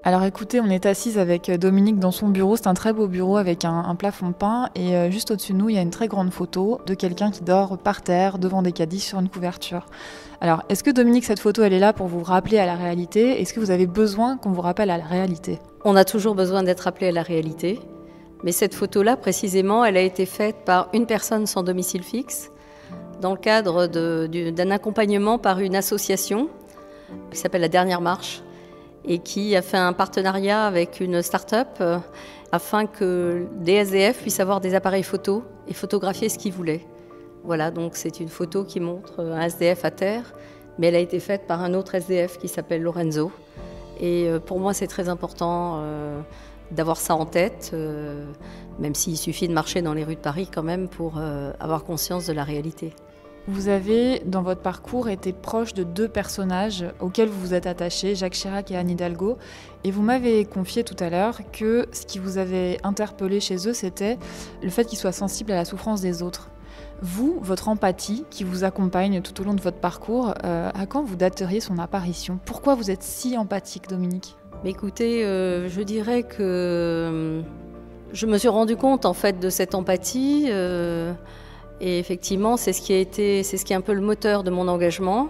Alors écoutez, on est assise avec Dominique dans son bureau. C'est un très beau bureau avec un plafond peint. Et juste au-dessus de nous, il y a une très grande photo de quelqu'un qui dort par terre devant des caddies sur une couverture. Alors, est-ce que Dominique, cette photo, elle est là pour vous rappeler à la réalité? Est-ce que vous avez besoin qu'on vous rappelle à la réalité? On a toujours besoin d'être rappelé à la réalité. Mais cette photo-là, précisément, elle a été faite par une personne sans domicile fixe dans le cadre d'un accompagnement par une association qui s'appelle La Dernière Marche et qui a fait un partenariat avec une start-up afin que des SDF puissent avoir des appareils photo et photographier ce qu'ils voulaient. Voilà, donc c'est une photo qui montre un SDF à terre, mais elle a été faite par un autre SDF qui s'appelle Lorenzo. Et pour moi, c'est très important d'avoir ça en tête, même s'il suffit de marcher dans les rues de Paris quand même pour avoir conscience de la réalité. Vous avez, dans votre parcours, été proche de deux personnages auxquels vous vous êtes attaché, Jacques Chirac et Anne Hidalgo. Et vous m'avez confié tout à l'heure que ce qui vous avait interpellé chez eux, c'était le fait qu'ils soient sensibles à la souffrance des autres. Vous, votre empathie qui vous accompagne tout au long de votre parcours, à quand vous dateriez son apparition? Pourquoi vous êtes si empathique, Dominique? Mais écoutez, je dirais que je me suis rendu compte en fait de cette empathie. Et effectivement, c'est ce qui est un peu le moteur de mon engagement.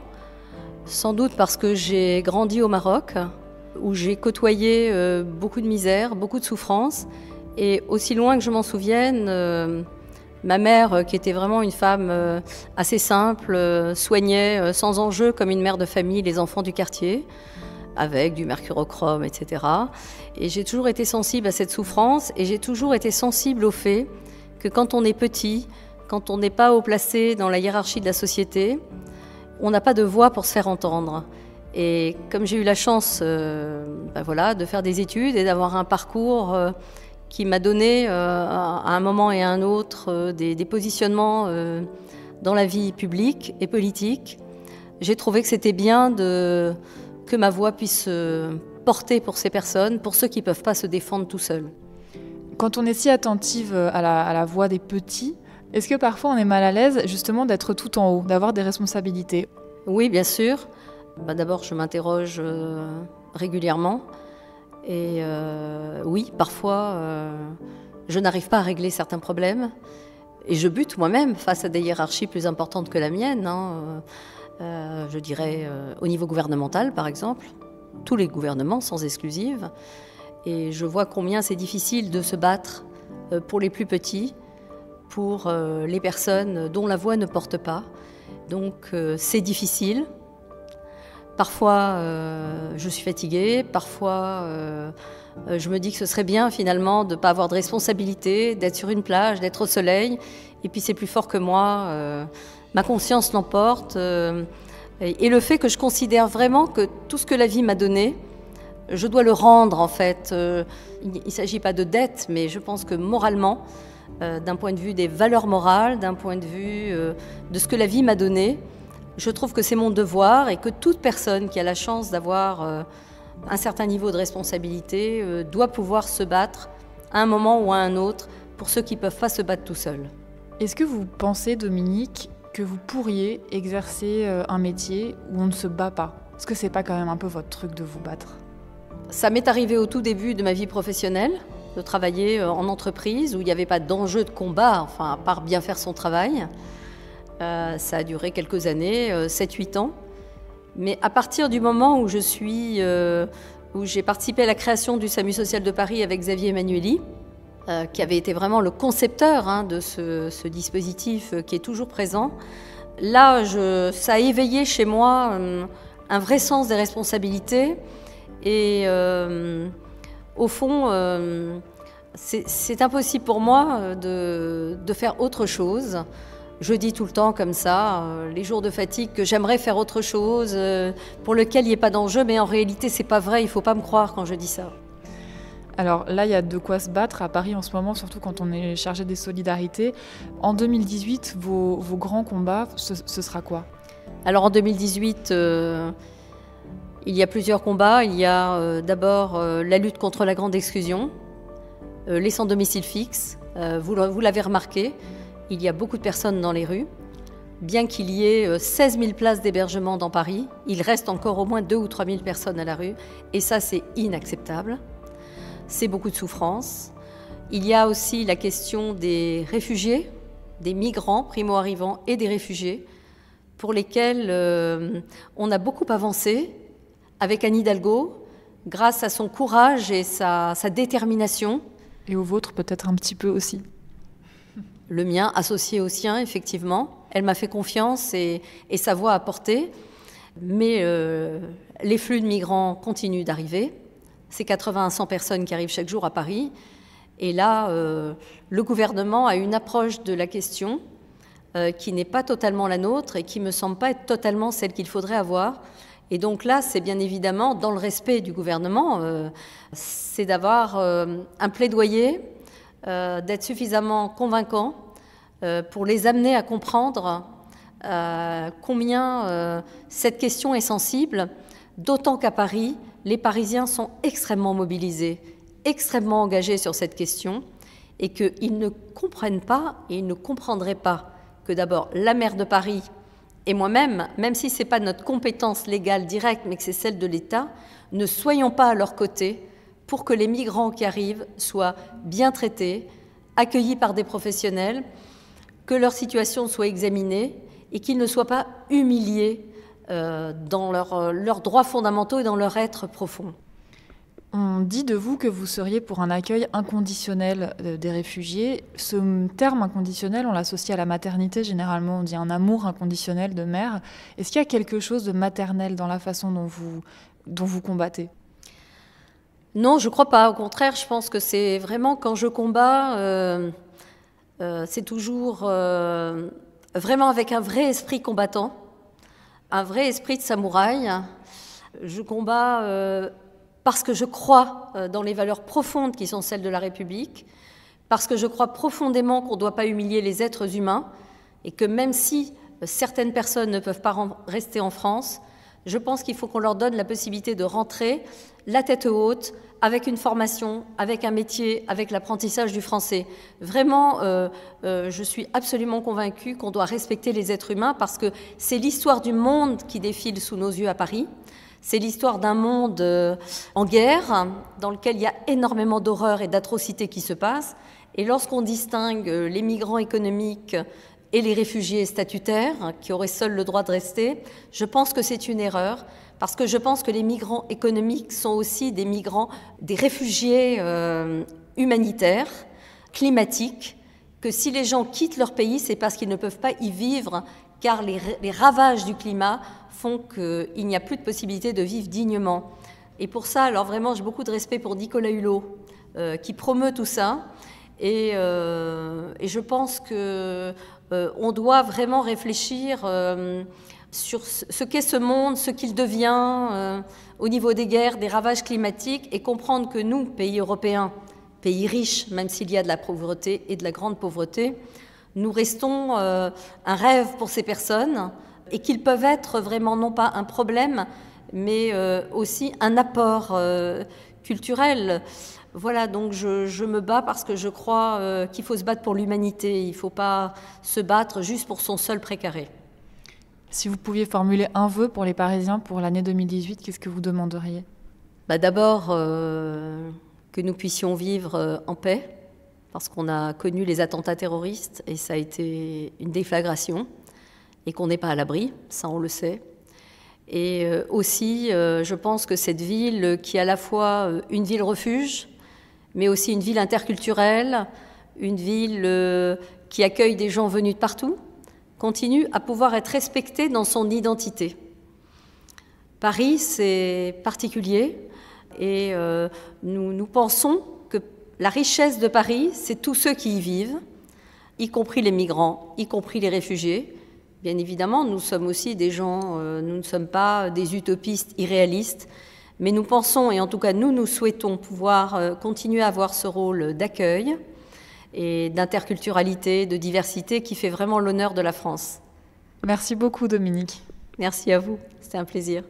Sans doute parce que j'ai grandi au Maroc, où j'ai côtoyé beaucoup de misère, beaucoup de souffrance. Et aussi loin que je m'en souvienne, ma mère, qui était vraiment une femme assez simple, soignait sans enjeu comme une mère de famille les enfants du quartier, avec du mercurochrome, etc. Et j'ai toujours été sensible à cette souffrance et j'ai toujours été sensible au fait que quand on est petit, quand on n'est pas haut placé dans la hiérarchie de la société, on n'a pas de voix pour se faire entendre. Et comme j'ai eu la chance de faire des études et d'avoir un parcours qui m'a donné à un moment et à un autre des positionnements dans la vie publique et politique, j'ai trouvé que c'était bien que ma voix puisse porter pour ces personnes, pour ceux qui ne peuvent pas se défendre tout seuls. Quand on est si attentive à la voix des petits, est-ce que parfois on est mal à l'aise justement d'être tout en haut, d'avoir des responsabilités? Oui, bien sûr. D'abord, je m'interroge régulièrement. Et oui, parfois, je n'arrive pas à régler certains problèmes. Et je bute moi-même face à des hiérarchies plus importantes que la mienne. Je dirais au niveau gouvernemental, par exemple. Tous les gouvernements, sans exclusive. Et je vois combien c'est difficile de se battre pour les plus petits, pour les personnes dont la voix ne porte pas. Donc c'est difficile. Parfois je suis fatiguée, parfois je me dis que ce serait bien finalement de ne pas avoir de responsabilité, d'être sur une plage, d'être au soleil, et puis c'est plus fort que moi, ma conscience l'emporte, et le fait que je considère vraiment que tout ce que la vie m'a donné, je dois le rendre en fait. Il ne s'agit pas de dette, mais je pense que moralement, d'un point de vue des valeurs morales, d'un point de vue de ce que la vie m'a donné, je trouve que c'est mon devoir et que toute personne qui a la chance d'avoir un certain niveau de responsabilité doit pouvoir se battre à un moment ou à un autre pour ceux qui ne peuvent pas se battre tout seuls. Est-ce que vous pensez, Dominique, que vous pourriez exercer un métier où on ne se bat pas? Est-ce que c'est pas quand même un peu votre truc de vous battre? Ça m'est arrivé au tout début de ma vie professionnelle, de travailler en entreprise où il n'y avait pas d'enjeu de combat, enfin, à part bien faire son travail. Ça a duré quelques années, 7-8 ans. Mais à partir du moment où j'ai participé à la création du SAMU social de Paris avec Xavier Emmanuelli, qui avait été vraiment le concepteur de ce dispositif qui est toujours présent, là, ça a éveillé chez moi un vrai sens des responsabilités. Et au fond, c'est impossible pour moi de faire autre chose. Je dis tout le temps comme ça, les jours de fatigue, que j'aimerais faire autre chose, pour lequel il n'y ait pas d'enjeu, mais en réalité, c'est pas vrai, il ne faut pas me croire quand je dis ça. Alors là, il y a de quoi se battre à Paris en ce moment, surtout quand on est chargé des solidarités. En 2018, vos grands combats, ce sera quoi? Alors en 2018, il y a plusieurs combats. Il y a d'abord la lutte contre la grande exclusion, les sans domicile fixe. Vous l'avez remarqué, il y a beaucoup de personnes dans les rues. Bien qu'il y ait 16 000 places d'hébergement dans Paris, il reste encore au moins 2 ou 3 000 personnes à la rue. Et ça, c'est inacceptable. C'est beaucoup de souffrance. Il y a aussi la question des réfugiés, des migrants primo-arrivants et des réfugiés, pour lesquels on a beaucoup avancé avec Anne Hidalgo, grâce à son courage et sa détermination. Et au vôtre peut-être un petit peu aussi. Le mien, associé au sien, effectivement. Elle m'a fait confiance et sa voix a porté. Mais les flux de migrants continuent d'arriver. C'est 80 à 100 personnes qui arrivent chaque jour à Paris. Et là, le gouvernement a une approche de la question qui n'est pas totalement la nôtre et qui ne me semble pas être totalement celle qu'il faudrait avoir. Et donc là, c'est bien évidemment, dans le respect du gouvernement, c'est d'avoir un plaidoyer, d'être suffisamment convaincant pour les amener à comprendre combien cette question est sensible, d'autant qu'à Paris, les Parisiens sont extrêmement mobilisés, extrêmement engagés sur cette question, et qu'ils ne comprennent pas et ils ne comprendraient pas que d'abord la maire de Paris et moi-même, même si ce n'est pas notre compétence légale directe, mais que c'est celle de l'État, ne soyons pas à leur côté pour que les migrants qui arrivent soient bien traités, accueillis par des professionnels, que leur situation soit examinée et qu'ils ne soient pas humiliés dans leurs droits fondamentaux et dans leur être profond. On dit de vous que vous seriez pour un accueil inconditionnel des réfugiés. Ce terme inconditionnel, on l'associe à la maternité. Généralement, on dit un amour inconditionnel de mère. Est-ce qu'il y a quelque chose de maternel dans la façon dont vous combattez ? Non, je ne crois pas. Au contraire, je pense que c'est vraiment quand je combats, c'est toujours vraiment avec un vrai esprit combattant, un vrai esprit de samouraï. Je combats parce que je crois dans les valeurs profondes qui sont celles de la République, parce que je crois profondément qu'on ne doit pas humilier les êtres humains et que même si certaines personnes ne peuvent pas rester en France, je pense qu'il faut qu'on leur donne la possibilité de rentrer la tête haute, avec une formation, avec un métier, avec l'apprentissage du français. Vraiment, je suis absolument convaincue qu'on doit respecter les êtres humains parce que c'est l'histoire du monde qui défile sous nos yeux à Paris. C'est l'histoire d'un monde en guerre, dans lequel il y a énormément d'horreurs et d'atrocités qui se passent. Et lorsqu'on distingue les migrants économiques et les réfugiés statutaires, qui auraient seuls le droit de rester, je pense que c'est une erreur, parce que je pense que les migrants économiques sont aussi des migrants, des réfugiés humanitaires, climatiques, que si les gens quittent leur pays, c'est parce qu'ils ne peuvent pas y vivre, car les ravages du climat font qu'il n'y a plus de possibilité de vivre dignement. Et pour ça, alors vraiment, j'ai beaucoup de respect pour Nicolas Hulot, qui promeut tout ça. Et je pense qu'on doit vraiment réfléchir sur ce qu'est ce monde, ce qu'il devient au niveau des guerres, des ravages climatiques, et comprendre que nous, pays européens, pays riches, même s'il y a de la pauvreté et de la grande pauvreté, nous restons un rêve pour ces personnes, et qu'ils peuvent être vraiment non pas un problème, mais aussi un apport culturel. Voilà, donc je me bats parce que je crois qu'il faut se battre pour l'humanité. Il ne faut pas se battre juste pour son seul précaré. Si vous pouviez formuler un vœu pour les Parisiens pour l'année 2018, qu'est-ce que vous demanderiez ? D'abord, que nous puissions vivre en paix, parce qu'on a connu les attentats terroristes et ça a été une déflagration, et qu'on n'est pas à l'abri, ça on le sait. Et aussi, je pense que cette ville, qui est à la fois une ville refuge, mais aussi une ville interculturelle, une ville qui accueille des gens venus de partout, continue à pouvoir être respectée dans son identité. Paris, c'est particulier, et nous pensons que la richesse de Paris, c'est tous ceux qui y vivent, y compris les migrants, y compris les réfugiés. Bien évidemment, nous sommes aussi des gens, nous ne sommes pas des utopistes irréalistes, mais nous pensons, et en tout cas nous souhaitons pouvoir continuer à avoir ce rôle d'accueil et d'interculturalité, de diversité qui fait vraiment l'honneur de la France. Merci beaucoup Dominique. Merci à vous, c'était un plaisir.